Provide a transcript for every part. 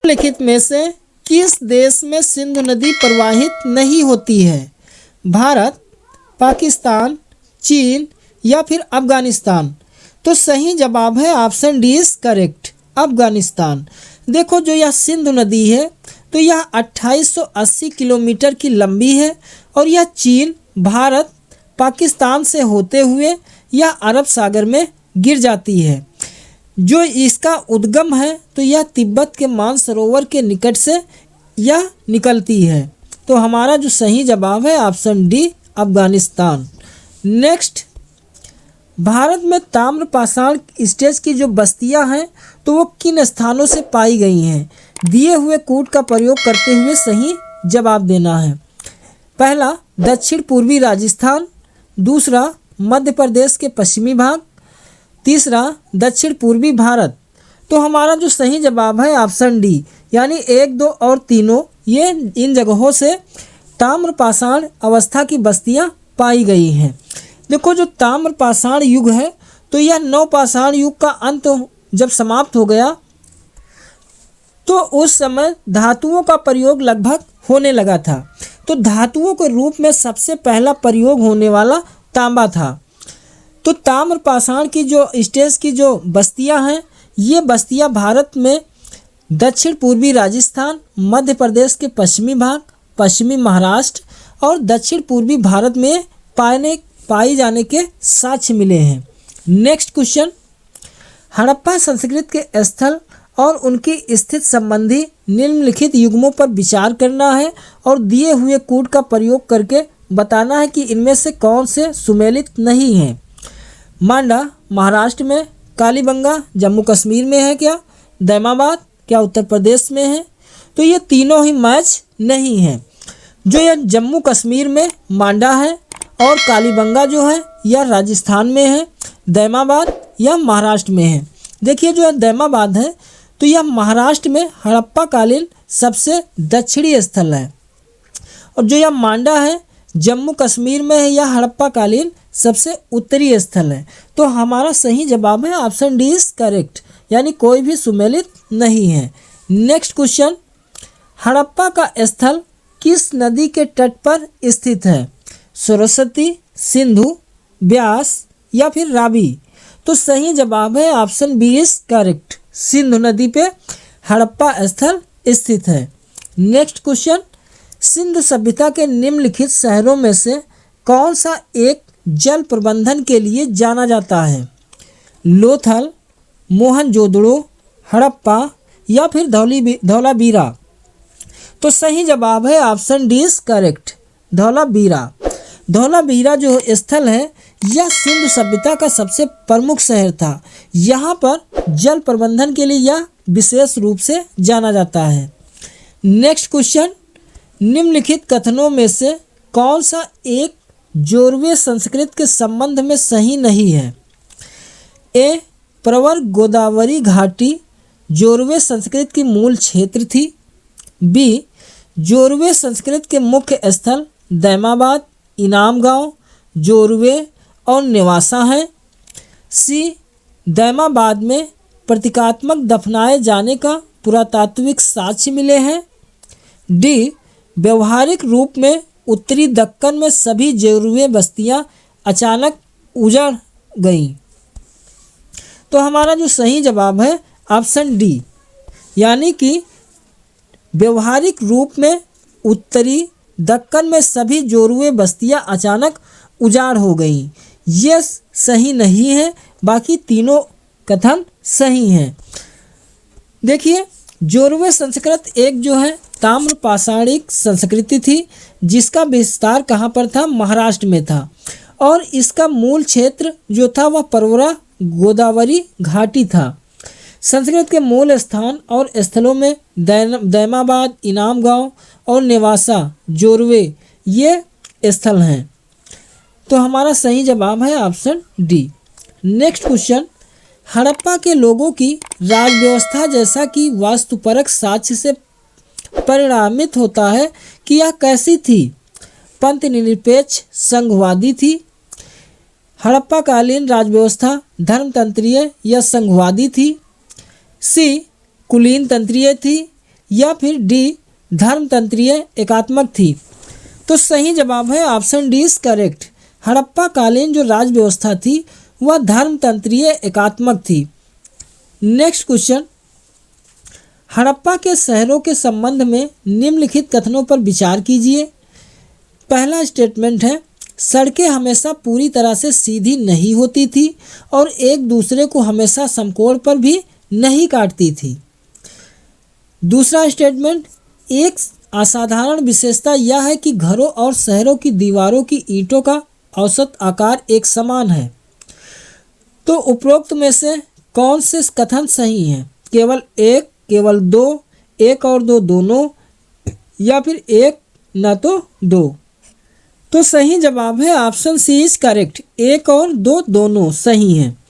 निम्नलिखित में से किस देश में सिंधु नदी प्रवाहित नहीं होती है? भारत, पाकिस्तान, चीन या फिर अफगानिस्तान? तो सही जवाब है option D is correct, Afghanistan. देखो जो यह सिंधु नदी है तो यह 2880 किलोमीटर की लंबी है और यह चीन, भारत, पाकिस्तान से होते हुए यह अरब सागर में गिर जाती है। जो इसका उद्गम है तो यह तिब्बत के मानसरोवर के निकट से यह निकलती है। तो हमारा जो सही जवाब है option D, Afghanistan. Next, Bharat में ताम्रपाषाण स्टेज की जो बस्तियां हैं तो वो किन स्थानों से पाई गई हैं? दिए हुए कूट का प्रयोग करते हुए सही जवाब देना है। पहला, दक्षिण पूर्वी राजस्थान। दूसरा, मध्य प्रदेश के पश्चिमी भाग। तीसरा, दक्षिण पूर्वी भारत। तो हमारा जो सही जवाब है ऑप्शन डी, यानी 1, 2 और 3 ये इन जगहों से ताम्रपाषाण अवस्था की बस्तियां पाई गई हैं। देखो जो ताम्रपाषाण युग है तो यह नवपाषाण युग का अंत जब समाप्त हो गया तो उस समय धातुओं का प्रयोग लगभग होने लगा था। तो धातुओं के रूप में सबसे पहला प्रयोग होने वाला तांबा था। तो ताम्रपाषाण की जो स्टेज की जो बस्तियां हैं ये बस्तियां भारत में दक्षिण पूर्वी राजस्थान, मध्य प्रदेश के पश्चिमी भाग, पश्चिमी महाराष्ट्र और दक्षिण पूर्वी भारत में पाई जाने के साक्ष्य मिले हैं। नेक्स्ट क्वेश्चन, हड़प्पा संस्कृति के स्थल और उनकी स्थिति संबंधी निम्नलिखित युग्मों पर विचार करना है और दिए हुए कूट का प्रयोग करके बताना है कि इनमें से कौन से सुमेलित नहीं हैं। मांडा महाराष्ट्र में, कालीबंगा जम्मू कश्मीर में है क्या, दैमाबाद क्या उत्तर प्रदेश में है? तो ये तीनों ही मैच नहीं हैं। जो यह जम्मू कश्मीर में मांडा है और कालीबंगा जो है यह राजस्थान में है, दैमाबाद यह महाराष्ट्र में है। देखिए जो दैमाबाद है तो यह महाराष्ट्र में हड़प्पा कालीन सबसे दक्षिणी स्थल है और जो यह मांडा है जम्मू कश्मीर में है, यह हड़प्पा कालीन सबसे उत्तरी स्थल है। तो हमारा सही जवाब है ऑप्शन डी इज करेक्ट, यानी कोई भी सुमेलित नहीं है। नेक्स्ट क्वेश्चन, हड़प्पा का स्थल किस नदी के तट पर स्थित है? सरस्वती, सिंधु, ब्यास या फिर रावी? तो सही जवाब है option B is correct, Sindhu नदी पे हड़प्पा स्थल स्थित है। नेक्स्ट क्वेश्चन, सिंधु सभ्यता के निम्नलिखित शहरों में से कौन सा एक जल प्रबंधन के लिए जाना जाता है? लोथल, मोहनजोदड़ो, हड़प्पा या फिर धौलावीरा? तो सही जवाब है option D is correct, Dholavira. Dholavira जो स्थल है यह सिंधु सभ्यता का सबसे प्रमुख शहर था। यहाँ पर जल प्रबंधन के लिए यह विशेष रूप से जाना जाता है। नेक्स्ट क्वेश्चन, निम्नलिखित कथनों में से कौन सा एक जोरवे संस्कृत के संबंध में सही नहीं है? ए, प्रवर गोदावरी घाटी जोरवे संस्कृत की मूल क्षेत्र थी। बी, जोरवे संस्कृत के मुख्य स्थल दैमाबाद, इनाम गांव, जोरवे और नेवासा हैं। सी, दैमाबाद में प्रतीकात्मक दफनाए जाने का पुरातात्विक साक्ष्य मिले हैं। डी, व्यवहारिक रूप में उत्तरी दक्कन में सभी जोरवे बस्तियां अचानक उजड़ गईं। तो हमारा जो सही जवाब है ऑप्शन डी, यानी कि व्यवहारिक रूप में उत्तरी दक्कन में सभी जोरवे बस्तियां अचानक उजाड़ हो गईं। ये सही नहीं है, बाकी तीनों कथन सही हैं। देखिए जोरवे संस्कृत एक जो है ताम्रपाषाणिक संस्कृति थी जिसका विस्तार कहाँ पर था? महाराष्ट्र में था और इसका मूल क्षेत्र जो था वह परवरा गोदावरी घाटी था। संस्कृत के मूल स्थान और स्थलों में दैमाबाद, इनाम गांव और नेवासा, जोरवे ये स्थल हैं। तो हमारा सही जवाब है option D. Next question, Harappa के लोगों की राज व्यवस्था जैसा कि वास्तुपरक साक्ष्य से परिणामित होता है कि यह कैसी थी? पंथ निरपेक्ष संघवादी थी। हड़प्पा कालीन राजव्यवस्था धर्मतंत्रीय या संघवादी थी। सी, कुलीन तंत्रीय थी। या फिर डी धर्मतंत्रीय एकात्मक थी। तो सही जवाब है option D is correct. Harappa कालीन जो राज व्यवस्था थी वह धर्मतंत्रीय एकात्मक थी। नेक्स्ट क्वेश्चन, हड़प्पा के शहरों के संबंध में निम्नलिखित कथनों पर विचार कीजिए। पहला स्टेटमेंट है, सड़कें हमेशा पूरी तरह से सीधी नहीं होती थी और एक दूसरे को हमेशा समकोण पर भी नहीं काटती थी। दूसरा स्टेटमेंट, एक असाधारण विशेषता यह है कि घरों और शहरों की दीवारों की ईंटों का औसत आकार एक समान है। तो उपरोक्त में से कौन से कथन सही हैं? केवल एक, केवल दो, एक और दो दोनों, या फिर एक न तो दो। तो सही जवाब है ऑप्शन सी इज करेक्ट, एक और दो दोनों सही हैं।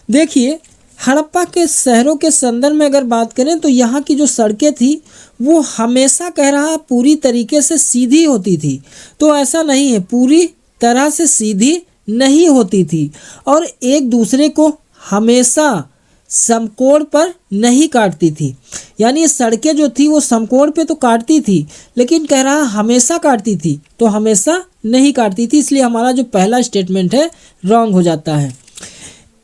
देखिए, हड़प्पा के शहरों के संदर्भ में अगर बात करें तो यहाँ की जो सड़कें थी वो हमेशा कह रहा पूरी तरीके से सीधी होती थी। तो ऐसा नहीं है, पूरी तरह से सीधी नहीं होती थी और एक दूसरे को हमेशा समकोण पर नहीं काटती थी। यानी सड़कें जो थी वो समकोण पे तो काटती थी, लेकिन कह रहा हमेशा काटती थी, तो हमेशा नहीं काटती थी। इसलिए हमारा जो पहला स्टेटमेंट है रॉन्ग हो जाता है।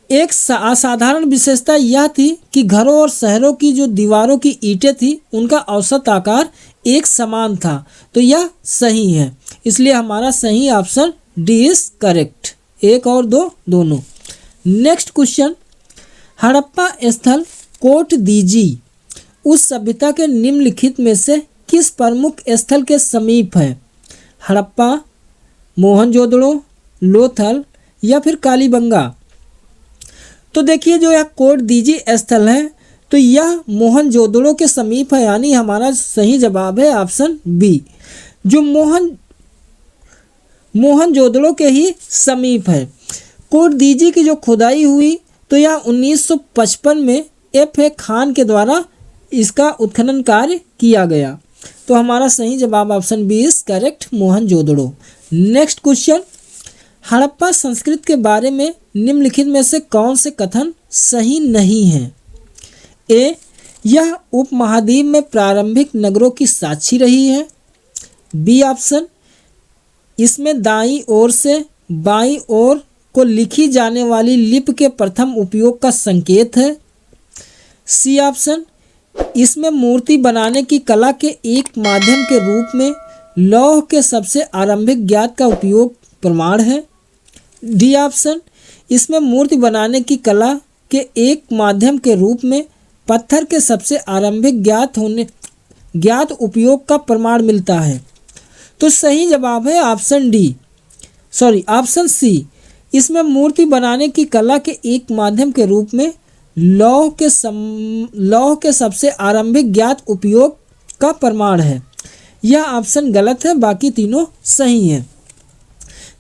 एक असाधारण विशेषता यह थी कि घरों और शहरों की जो दीवारों की ईंटें थी उनका औसत आकार एक समान था। तो यह सही है, इसलिए हमारा सही ऑप्शन डी इज करेक्ट, एक और दो दोनों। नेक्स्ट क्वेश्चन, हड़प्पा स्थल कोट दीजी उस सभ्यता के निम्नलिखित में से किस प्रमुख स्थल के समीप है? हड़प्पा, मोहनजोदड़ो, लोथल या फिर कालीबंगा। तो देखिए, जो यह कोट दीजी स्थल है तो यह मोहनजोदड़ो के समीप है, यानी हमारा सही जवाब है ऑप्शन बी, जो मोहनजोदड़ो के ही समीप है। कोट दीजी की जो खुदाई हुई तो यह 1955 में F.A. खान के द्वारा इसका उत्खनन कार्य किया गया। तो हमारा सही जवाब option B is correct, Mohenjodaro. Next question, Harappa संस्कृति के बारे में निम्नलिखित में से कौन से कथन सही नहीं हैं? ए, यह उपमहाद्वीप में प्रारंभिक नगरों की साक्षी रही है। बी ऑप्शन, इसमें दाईं ओर से बाईं ओर को लिखी जाने वाली लिपि के प्रथम उपयोग का संकेत है। सी ऑप्शन, इसमें मूर्ति बनाने की कला के एक माध्यम के रूप में लौह के सबसे आरंभिक ज्ञात का उपयोग प्रमाण है। डी ऑप्शन, इसमें मूर्ति बनाने की कला के एक माध्यम के रूप में पत्थर के सबसे आरंभिक ज्ञात उपयोग का प्रमाण मिलता है। तो सही जवाब है ऑप्शन सी, इसमें मूर्ति बनाने की कला के एक माध्यम के रूप में लौह के सबसे आरंभिक ज्ञात उपयोग का प्रमाण है। यह ऑप्शन गलत है, बाकी तीनों सही हैं।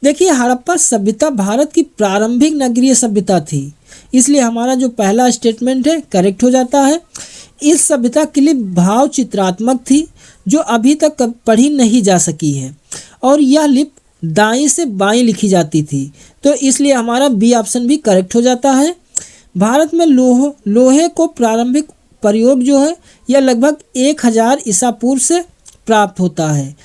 देखिए, हड़प्पा सभ्यता भारत की प्रारंभिक नगरीय सभ्यता थी, इसलिए हमारा जो पहला स्टेटमेंट है करेक्ट हो जाता है। इस सभ्यता की लिपि भाव चित्रात्मक थी जो अभी तक पढ़ी नहीं जा सकी है और यह लिपि दाईं से बाईं लिखी जाती थी। तो इसलिए हमारा बी ऑप्शन भी करेक्ट हो जाता है। भारत में लोहे को प्रारंभिक प्रयोग जो है यह लगभग 1000 ईसा पूर्व से प्राप्त होता है।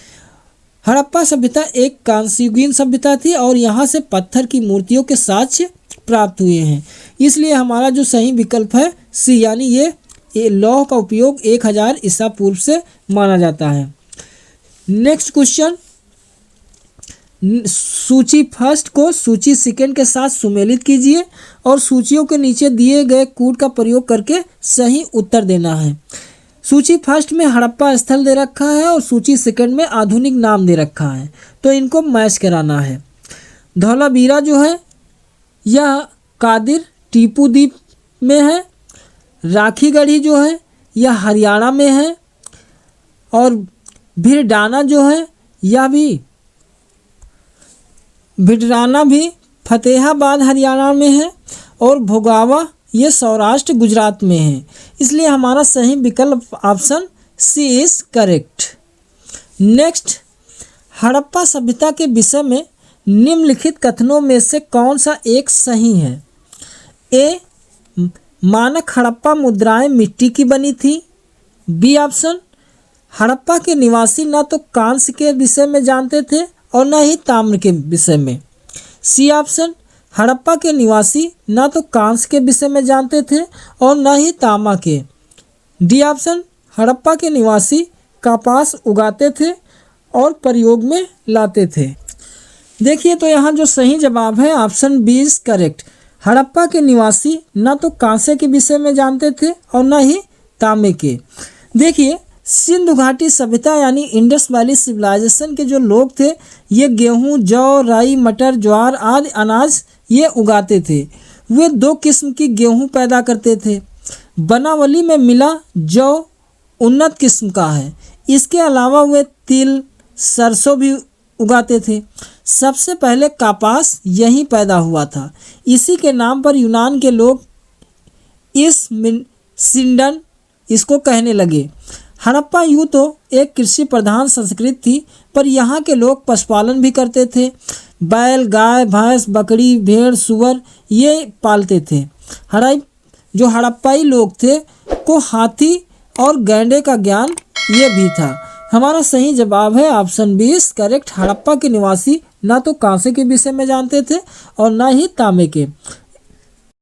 हड़प्पा सभ्यता एक कांस्ययुगीन सभ्यता थी और यहाँ से पत्थर की मूर्तियों के साक्ष्य प्राप्त हुए हैं। इसलिए हमारा जो सही विकल्प है सी, यानी ये लौह का उपयोग 1000 ईसा पूर्व से माना जाता है। नेक्स्ट क्वेश्चन, सूची फर्स्ट को सूची सेकंड के साथ सुमेलित कीजिए और सूचियों के नीचे दिए गए कूट का प्रयोग करके सही उत्तर देना है। सूची फर्स्ट में हड़प्पा स्थल दे रखा है और सूची सेकंड में आधुनिक नाम दे रखा है, तो इनको मैच कराना है। धौलावीरा जो है यह कादिर टीपू द्वीप में है। राखीगढ़ी जो है यह हरियाणा में है और भिड़राना जो है यह भी फतेहाबाद हरियाणा में है और भोगावा ये सौराष्ट्र गुजरात में है। इसलिए हमारा सही विकल्प option C is correct. Next, Harappa सभ्यता के विषय में निम्नलिखित कथनों में से कौन सा एक सही है? ए, मानक हड़प्पा मुद्राएं मिट्टी की बनी थी। बी ऑप्शन, हड़प्पा के निवासी न तो कांस्य के विषय में जानते थे और न ही ताम्र के विषय में। सी ऑप्शन, हड़प्पा के निवासी न तो कांस्य के विषय में जानते थे और न ही तांबा के। डी ऑप्शन, हड़प्पा के निवासी कपास उगाते थे और प्रयोग में लाते थे। देखिए तो यहाँ जो सही जवाब है option B is correct. Harappa के निवासी न तो कांसे के विषय में जानते थे और न ही तांबे के। देखिए सिंधु घाटी सभ्यता यानी इंडस वैली सिविलाइजेशन के जो लोग थे ये गेहूं, जौ, राई, मटर, ज्वार आदि अनाज ये उगाते थे। वे 2 किस्म की गेहूं पैदा करते थे। बनावली में मिला जौ उन्नत किस्म का है। इसके अलावा वे तिल, सरसों भी उगाते थे। सबसे पहले कपास यहीं पैदा हुआ था। इसी के नाम पर यूनान के लोग इस सिंडन इसको कहने लगे। हड़प्पा यूँ तो एक कृषि प्रधान संस्कृति थी, पर यहाँ के लोग पशुपालन भी करते थे। बैल, गाय, भैंस, बकरी, भेड़, सूअर ये पालते थे। जो हड़प्पाई लोग थे को हाथी और गैंडे का ज्ञान ये भी था। हमारा सही जवाब है option B is correct. Harappa के निवासी ना तो कांसे के विषय में जानते थे और ना ही तांबे के।